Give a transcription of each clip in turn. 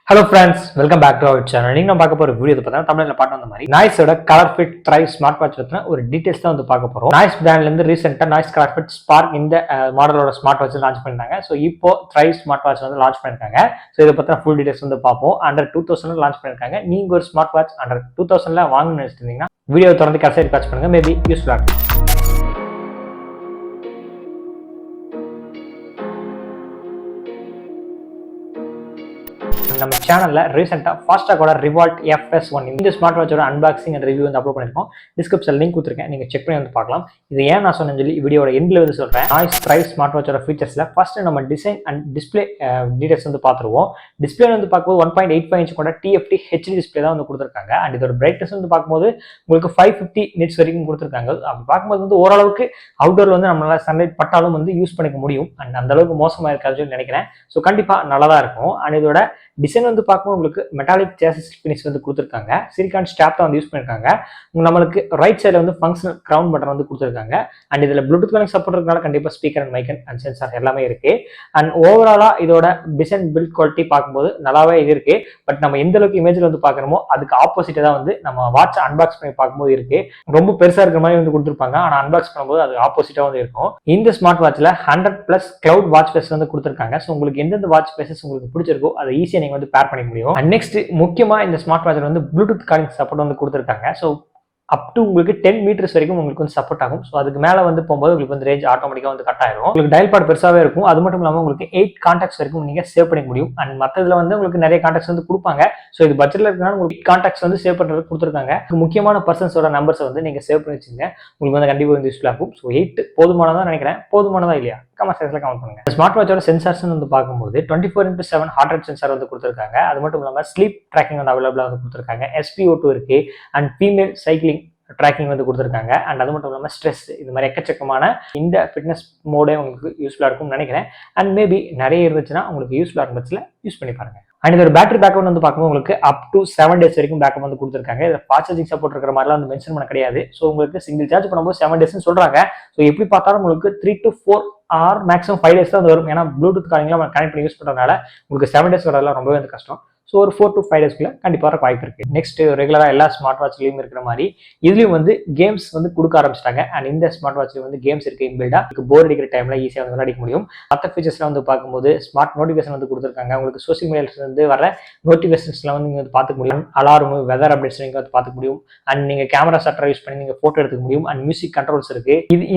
Hello friends, welcome back to our channel. நீங்க நம்ம பார்க்க போற வீடியோ பார்த்தா தமிழ்ல பாட்டு வந்த மாதிரி நாய்ஸோட Colorfit Thrive Smartwatch பத்தின ஒரு டீடைல்ஸ் தான் வந்து பார்க்க போறோம். நாய்ஸ் பிராண்ட்ல இருந்து ரீசெண்டா நாய்ஸ் Colorfit Spark இந்த மாடலோட ஸ்மார்ட் வாட்ச் லான்ச் பண்ணிட்டாங்க. சோ இப்போ Thrive Smartwatch வந்து லான்ச் பண்ணிருக்காங்க. சோ இத பத்தின ஃபுல் டீடைல்ஸ் வந்து பார்ப்போம். அண்டர் 2000 லான்ச் பண்ணிருக்காங்க. நீங்க ஒரு ஸ்மார்ட் வாட்ச் அண்டர் 2000ல வாங்கணும்னு நினைச்சிருந்தீங்கன்னா வீடியோ தொடர்ந்து கடைசி வரைக்கும் வாட்ச் பண்ணுங்க. மேபி யூஸ்ஃபுல்லா இருக்கும். நம்ம சேனல்ல ரீசெண்டா ஃபாஸ்டாகோட ரிவால்ட் FS1 இந்த ஸ்மார்ட் வாட்சோட அன்பாக்சிங் அண்ட் ரிவ்யூ வந்து அப்லோட் பண்ணிருக்கோம். டிஸ்கிரிப்ஷன்ல லிங்க் கொடுத்துருக்கேன், நீங்க செக் பண்ணி வந்து பார்க்கலாம். இது ஏன் நான் சொன்னேன்னு சொல்லி வீடியோட எண்ட்ல வந்து சொல்றேன். நாய்ஸ் Thrive ஸ்மார்ட் வாட்சோட ஃபீச்சர்ஸ்ல ஃபர்ஸ்ட் நம்ம டிசைன் அண்ட் டிஸ்பிளே டீடைல்ஸ் வந்து பார்த்துருவோம். டிஸ்பிளே வந்து பார்க்கும்போது 1.85 இன்ச் கொண்ட TFT HD டிஸ்பிளே தான் வந்து கொடுத்துருக்காங்க. அண்ட் இதோட பிரைட்னஸ் வந்து பார்க்கும்போது உங்களுக்கு 550 நிட்ஸ் வரைக்கும் கொடுத்துருக்காங்க. அப்படி பார்க்கும்போது வந்து ஓரளவுக்கு அவுட்டோர்ல வந்து நம்மளால சன்லைட் பட்டாலும் வந்து யூஸ் பண்ணிக்க முடியும். அண்ட் அந்த அளவுக்கு மோசமா இருக்காதுன்னு சொல்லி நினைக்கிறேன். ஸோ கண்டிப்பா நல்லா தான் இருக்கும். அண்ட் இதோட டிசைன் வந்து பார்க்கும்போது உங்களுக்கு மெட்டாலிக் சேசிஸ் ஃபினிஷ் வந்து கொடுத்துருக்காங்க. சிலிகான் ஸ்டாப் தான் வந்து யூஸ் பண்ணிருக்காங்க. நம்மளுக்கு ரைட் சைடில் வந்து ஃபங்க்ஷனல் கிரவுண்ட் பட்டன் வந்து கொடுத்துருக்காங்க. அண்ட் இதில் ப்ளூடூத் கனெக்ட் சப்போர்ட் இருக்கனால கண்டிப்பாக speaker and mic and sensor எல்லாமே இருக்கு. அண்ட் ஓவராலா இதோட டிசைன் பில்ட் குவாலிட்டி பார்க்கும்போது நல்லாவே இது இருக்கு. பட் நம்ம எந்த அளவுக்கு இமேஜில் வந்து பார்க்கணுமோ அதுக்கு ஆப்போசிட்டா தான் வந்து நம்ம வாட்ச் அன்பாக்ஸ் பண்ணி பார்க்கும்போது இருக்கு. ரொம்ப பெருசா இருக்கிற மாதிரி வந்து கொடுத்துருப்பாங்க. ஆனால் அன்பாக்ஸ் பண்ணும்போது அது ஆப்போசிட்டா வந்து இருக்கும். இந்த ஸ்மார்ட் வாட்ச்ல 100+ கிளவுட் வாட்ச் ஃபேஸ் வந்து கொடுத்துருக்காங்க. ஸோ உங்களுக்கு எந்தெந்த வாட்ச் ஃபேஸஸ் உங்களுக்கு பிடிச்சிருக்கோ அதை ஈஸியாக நீங்க வந்து பேர் பண்ணிக்க முடியும். அண்ட் நெக்ஸ்ட் முக்கியமா இந்த ஸ்மார்ட் வாட்ச்ல வந்து ப்ளூடூத் காலிங் சப்போர்ட் வந்து கொடுத்துருக்காங்க. ஸோ அப் டு உங்களுக்கு 10 மீட்டர்ஸ் வரைக்கும் உங்களுக்கு வந்து சப்போர்ட் ஆகும். ஸோ அதுக்கு மேலே வந்து போகும்போது உங்களுக்கு வந்து ரேஞ்ச் ஆட்டோமேட்டிக்காக வந்து கட் ஆயிரும். உங்களுக்கு டயல் பாட் பெருசாவே இருக்கும். அது மட்டும் இல்லாமல் உங்களுக்கு 8 கான்டாக்ட்ஸ் வரைக்கும் நீங்க சேவ் பண்ணிக்க முடியும். அண்ட் மற்றதுல வந்து உங்களுக்கு நிறைய கான்டாக்ட்ஸ் வந்து கொடுப்பாங்க. ஸோ இது பட்ஜெட்ல இருக்கனால உங்களுக்கு கான்டாக்ட்ஸ் வந்து சேவ் பண்றது கொடுத்துருக்காங்க. முக்கியமான பர்சன்ஸோட நம்பர்ஸ் வந்து நீங்க சேவ் பண்ணி வச்சுங்க. உங்களுக்கு வந்து கண்டிப்பாக வந்து யூஸ்ஃபுல்லா இருக்கும். ஸோ 8 போதுமானதா நினைக்கிறேன். போதுமானதா இல்லையா? கமெண்ட் செக்ஷன்ல கமெண்ட் பண்ணுங்க. ஸ்மார்ட் வாட்சோட சென்சார்ஸ் வந்து பார்க்கும்போது 24x7 ஹார்ட் ரேட் சென்சார் வந்து கொடுத்துருக்காங்க. அது மட்டும் இல்லாமல் ஸ்லீப் ட்ராக்கிங் வந்து அவைலபிளா வந்து கொடுத்துருக்காங்க. SpO2 இருக்கு. அண்ட் ஃபீமேல் சைக்கிளிங் ட்ராக்கிங் வந்து கொடுத்துருக்காங்க. அண்ட் அது மட்டும் இல்லாமல் ஸ்ட்ரெஸ் இது மாதிரி எக்கச்சக்கமான இந்த ஃபிட்னஸ் மோடே உங்களுக்கு யூஸ்ஃபுல்லாக இருக்கும்னு நினைக்கிறேன். அண்ட் மேபி நிறைய இருந்துச்சுன்னா உங்களுக்கு யூஸ்ஃபுல்லாக இருக்கும் பட்சத்தில் யூஸ் பண்ணி பாருங்க. அண்ட் இதோட பேட்டரி பேக்கப் வந்து பார்க்கும்போது உங்களுக்கு அப் டு 7 days வரைக்கும் பேக்கப் வந்து கொடுத்துருக்காங்க. இதில் ஃபாஸ்ட் சார்ஜிங் சப்போர்ட் இருக்கிற மாதிரிலாம் வந்து மென்ஷன் பண்ண கிடையாது. ஸோ உங்களுக்கு சிங்கிள் சார்ஜ் பண்ணும்போது 7 days சொல்றாங்க. ஸோ எப்படி பார்த்தாலும் உங்களுக்கு 3 to 4 or மேக்ஸிமம் 5 days தான் வந்து வரும். ஏன்னா ப்ளூடூத் காலிங்லாம் கனெக்ட் பண்ணி யூஸ் பண்ணுறதுனால உங்களுக்கு 7 days வரதெல்லாம் ரொம்பவே வந்து கஷ்டம். ஸோ ஒரு 4 to 5 daysக்குள்ள கண்டிப்பாக வர வாய்ப்பு இருக்கு. நெக்ஸ்ட் ரெகுலராக எல்லா ஸ்மார்ட் வாட்ச்லையும் இருக்கிற மாதிரி இதுலயும் வந்து கேம்ஸ் வந்து கொடுக்க ஆரம்பிச்சிட்டாங்க. அண்ட் இந்த ஸ்மார்ட் வாட்ச்ல வந்து கேம்ஸ் இருக்கு இன்பில்டா. போர் அடிக்கிற டைம்ல ஈஸியாக வந்து விளையாடிக்க முடியும். மற்ற ஃபீச்சர்ஸ்லாம் வந்து பார்க்கும்போது ஸ்மார்ட் நோட்டிஃபிகேஷன் வந்து கொடுத்துருக்காங்க. உங்களுக்கு சோசியல் மீடியால வந்து வர நோட்டிஃபிகேஷன்ஸ்லாம் வந்து நீங்க வந்து பார்த்துக்க முடியும். அலாரம், வெதர் அப்டேட்ஸ் நீங்க வந்து பார்த்துக்க முடியும். அண்ட் நீங்க கேமரா ஷட்டர் யூஸ் பண்ணி நீங்க போட்டோ எடுத்துக்க முடியும். அண்ட் மியூசிக் கண்ட்ரோல்ஸ் இருக்கு. இது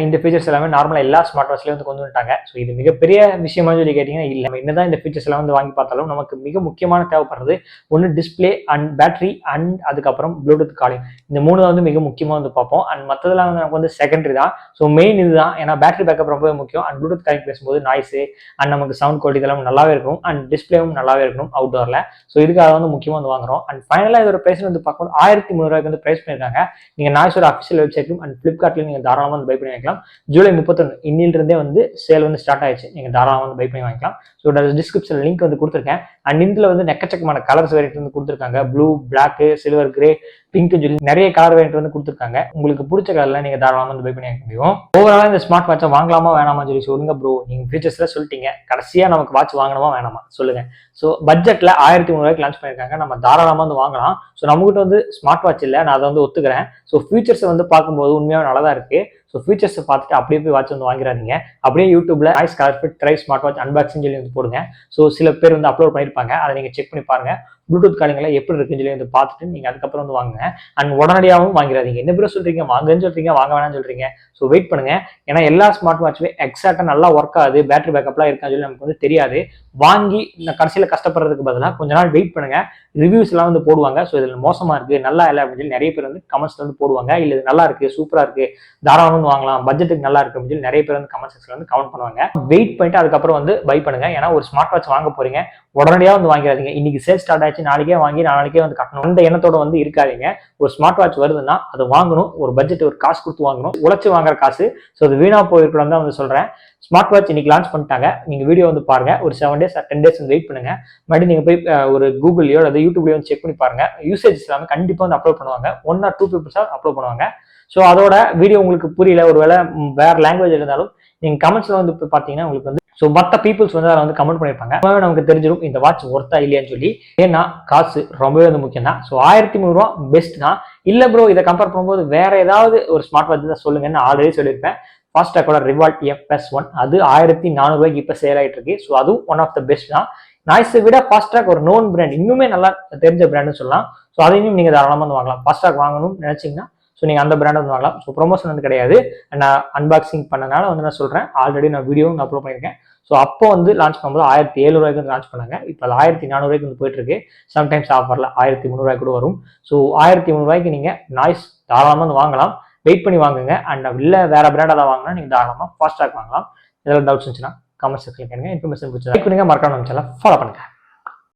இந்த ஃபீச்சர்ஸ் எல்லாமே நார்மலா எல்லா ஸ்மார்ட் வாட்ச்லயும் வந்து கொண்டு வந்துட்டாங்க. ஸோ இது மிகப்பெரிய விஷயமா சொல்லி கேட்டீங்கன்னா இல்லை. நம்ம என்னதான் இந்த ஃபீச்சர்ஸ் எல்லாம் வந்து வாங்கி பார்த்தாலும் நமக்கு மிக முக்கியமான தேவைப்படுறது ஒன்று டிஸ்பிளே அண்ட் பேட்டரி அண்ட் அதுக்கப்புறம் ப்ளூடூத் காலிங். இந்த 3 தான் வந்து மிக முக்கியமாக வந்து பார்ப்போம். அண்ட் மற்றதெல்லாம் வந்து நமக்கு வந்து செகண்டரி தான். ஸோ மெயின் இதுதான். ஏன்னா பேட்டரி பேக்கப் ரொம்பவே முக்கியம். அண்ட் ப்ளூடூத் காலிங் பேசும்போது நாய்ஸ் அண்ட் நமக்கு சவுண்ட் குவாலிட்டி இதெல்லாம் நல்லாவே இருக்கும். அண்ட் டிஸ்பிளேவும் நல்லாவே இருக்கணும் அவுட்டோர்ல. ஸோ இதுக்காக வந்து முக்கியமாக வந்து வாங்குறோம். அண்ட் ஃபைனலாக இதோட பிரைஸ் வந்து பார்க்கும்போது 1300 வந்து பிரைஸ் பண்ணியிருக்காங்க. நீங்க நாய்ஸோட அஃபிஷியல் வெப்சைட்லையும் அண்ட் ஃபிளிப்கார்ட்லையும் நீங்க தாராளமாக வந்து பை பண்ணி வாங்கிக்கலாம். ஜூலை 31 இன்னிலிருந்தே வந்து சேல் வந்து ஸ்டார்ட் ஆயிடுச்சு. நீங்க தாராளமாக வந்து பை பண்ணி வாங்கிக்கலாம். ஸோ டிஸ்கிரிப்ஷன் லிங்க் வந்து கொடுத்துருக்கேன். அண்ட் இதுல வந்து எக்கச்சக்கமான கலர்ஸ் வேரியன்ட் வந்து கொடுத்துருக்காங்க. Blue, black, silver, grey, pink சொல்லி நிறைய கலர் வேரியன்ட் வந்து கொடுத்துருக்காங்க. உங்களுக்கு பிடிச்ச கலர்ல நீங்க தாராளமா வந்து பை பண்ணி வாங்க முடியும். ஓவராலா இந்த ஸ்மார்ட் வாட்சை வாங்கலாமா வேணாமா சொல்லி சொல்லுங்க ப்ரோ. நீங்க ஃபீச்சர்ஸ்ல சொல்லிட்டீங்க. கடைசியா நமக்கு வாட்ச் வாங்கணுமா வேணாமா சொல்லுங்க. ஸோ பட்ஜெட்ல 1300 லான்ச் பண்ணிருக்காங்க. நம்ம தாராளமா வந்து வாங்கலாம். ஸோ நம்மகிட்ட வந்து ஸ்மார்ட் வாட்ச் இல்லை, நான் அதை வந்து ஒத்துக்கிறேன். ஸோ ஃபியூச்சர்ஸ் வந்து பார்க்கும்போது உண்மையாக நல்லா தான் இருக்கு. ஸோ ஃபீச்சர்ஸ் பார்த்துட்டு அப்படியே போய் வாட்ச் வந்து வாங்கிறாதீங்க. அப்படியே யூடியூப்ல noise Colorfit Thrive Smartwatch unboxing சொல்லி வந்து போடுங்க. ஸோ சில பேர் வந்து அப்லோட் பண்ணியிருப்பாங்க. அதை நீங்க செக் பண்ணி பாருங்க. ப்ளூடூத் காலிங்லாம் எப்படி இருக்குன்னு சொல்லி வந்து பார்த்துட்டு நீங்க அதுக்கப்புறம் வந்து வாங்குங்க. அண்ட் உடனடியாகவும் வாங்கிறாதீங்க. என்ன பேர் சொல்றீங்க வாங்குன்னு சொல்றீங்க, வாங்க வேணாம்னு சொல்றீங்க. ஸோ வெயிட் பண்ணுங்க. ஏன்னா எல்லா ஸ்மார்ட் வாட்சுமே எக்ஸாக்டா நல்லா ஒர்க் ஆகுது, பேட்டரி பேக்கப்லாம் இருக்கான்னு சொல்லி நமக்கு வந்து தெரியாது. வாங்கி இந்த கடைசியில கஷ்டப்படுறதுக்கு பதிலாக கொஞ்ச நாள் வெயிட் பண்ணுங்க. ரிவ்யூஸ் எல்லாம் வந்து போடுவாங்க. ஸோ இதுல மோசமா இருக்கு, நல்லா இல்லை அப்படின்னு சொல்லி நிறைய பேர் வந்து கமெண்ட்ஸ்ல வந்து போடுவாங்க. இல்ல இது நல்லா இருக்கு, சூப்பரா இருக்கு, தாராளமா வந்து வாங்கலாம், பட்ஜெட்டுக்கு நல்லா இருக்கு அப்படின்னு சொல்லி நிறைய பேர் வந்து கமெண்ட் செக்ஷன்ல வந்து கமெண்ட் பண்ணுவாங்க. வெயிட் பண்ணிட்டு அதுக்கப்புறம் வந்து பை பண்ணுங்க. ஏன்னா ஒரு ஸ்மார்ட் வாட்ச் வாங்க போறீங்க, உடனடியாக வந்து வாங்கிறாதீங்க. இன்னைக்கு சேல் ஸ்டார்ட் ஆயிடுச்சு, நாளைக்கே வாங்கி நாளைக்கே வந்து கட்டணும் அந்த எண்ணத்தோட வந்து இருக்காதீங்க. ஒரு ஸ்மார்ட் வாட்ச் வருதுன்னா அதை வாங்கணும். ஒரு பட்ஜெட் ஒரு காசு கொடுத்து வாங்கணும். உழைச்சு வாங்குற காசு. ஸோ அது வீணா போயிருக்கலாம் தான் வந்து சொல்றேன். ஸ்மார்ட் வாட்ச் இன்னைக்கு லான்ச் பண்ணிட்டாங்க. நீங்க வீடியோ வந்து பாருங்க. ஒரு 7 days 10 days வந்து வெயிட் பண்ணுங்க. மறுபடியும் நீங்க போய் ஒரு கூகுள்லயோ அல்லது யூடியூப்லயோ வந்து செக் பண்ணி பாருங்க. யூசேஜ் எல்லாமே கண்டிப்பா வந்து அப்லோட் பண்ணுவாங்க. 1 or 2 people அப்லோட் பண்ணுவாங்க. ஸோ அதோட வீடியோ உங்களுக்கு புரியல, ஒருவேளை வேற லாங்குவேஜ் இருந்தாலும் நீங்க கமெண்ட்ஸ்ல வந்து பாத்தீங்கன்னா உங்களுக்கு வந்து ஸோ மற்ற பீப்புள்ஸ் வந்து அதில் வந்து கமெண்ட் பண்ணியிருப்பாங்க. நமக்கு தெரிஞ்சிடும் இந்த வாட்ச் ஒர்த்தா இல்லையான்னு சொல்லி. ஏன்னா காசு ரொம்பவே வந்து முக்கியம் தான். ஸோ 1300 பெஸ்ட் தான். இல்லை ப்ரோ இதை கம்பேர் பண்ணும்போது வேற ஏதாவது ஒரு ஸ்மார்ட் வாட்ச் தான் சொல்லுங்கன்னு ஆல்ரெடி சொல்லியிருப்பேன். ஃபாஸ்டாக்கோட ரிவால்ட் FS1 அது 1400 இப்போ சேல் ஆகிட்டு இருக்கு. ஸோ அதுவும் ஒன் ஆஃப் த பெஸ்ட் தான். நாய்ஸை விட ஃபாஸ்டாக் ஒரு நோன் பிராண்ட், இன்னுமே நல்லா தெரிஞ்ச பிராண்டுன்னு சொல்லலாம். ஸோ அதையும் நீங்கள் தாராளமாக வந்து வாங்கலாம். ஃபாஸ்டாக் வாங்கணும்னு நினைச்சீங்கன்னா ஸோ நீங்கள் அந்த பிராண்ட் வந்து வாங்கலாம். ஸோ ப்ரொமோஷன் வந்து கிடையாது, நான் அன்பாக்சிங் பண்ணனால வந்து நான் சொல்கிறேன். ஆல்ரெடி நான் வீடியோவும் அப்லோட் பண்ணியிருக்கேன். ஸோ அப்போ வந்து லான்ச் பண்ணும்போது 1700 வந்து லான்ச் பண்ணாங்க. இப்போ அது 1400 வந்து போயிட்டு இருக்கு. சம்டைம்ஸ் ஆஃபரில் 1300 கூட வரும். ஸோ 1300 நீங்கள் நாய்ஸ் தாராளமாக வந்து வாங்கலாம். வெயிட் பண்ணி வாங்குங்க. அண்ட் இல்லை வேற பிராண்ட் அதை வாங்கினா நீங்கள் தாராளமாக ஃபாஸ்டாக் வாங்கலாம். இதெல்லாம் டவுட்ஸ் இருந்துச்சுன்னா கமெண்ட் செக்ஷன் கேளுங்க. இன்ஃபர்மேஷன் பிடிச்சா லைக் பண்ணுங்க, மறக்காம நம்ம சேனலை ஃபாலோ பண்ணுங்க.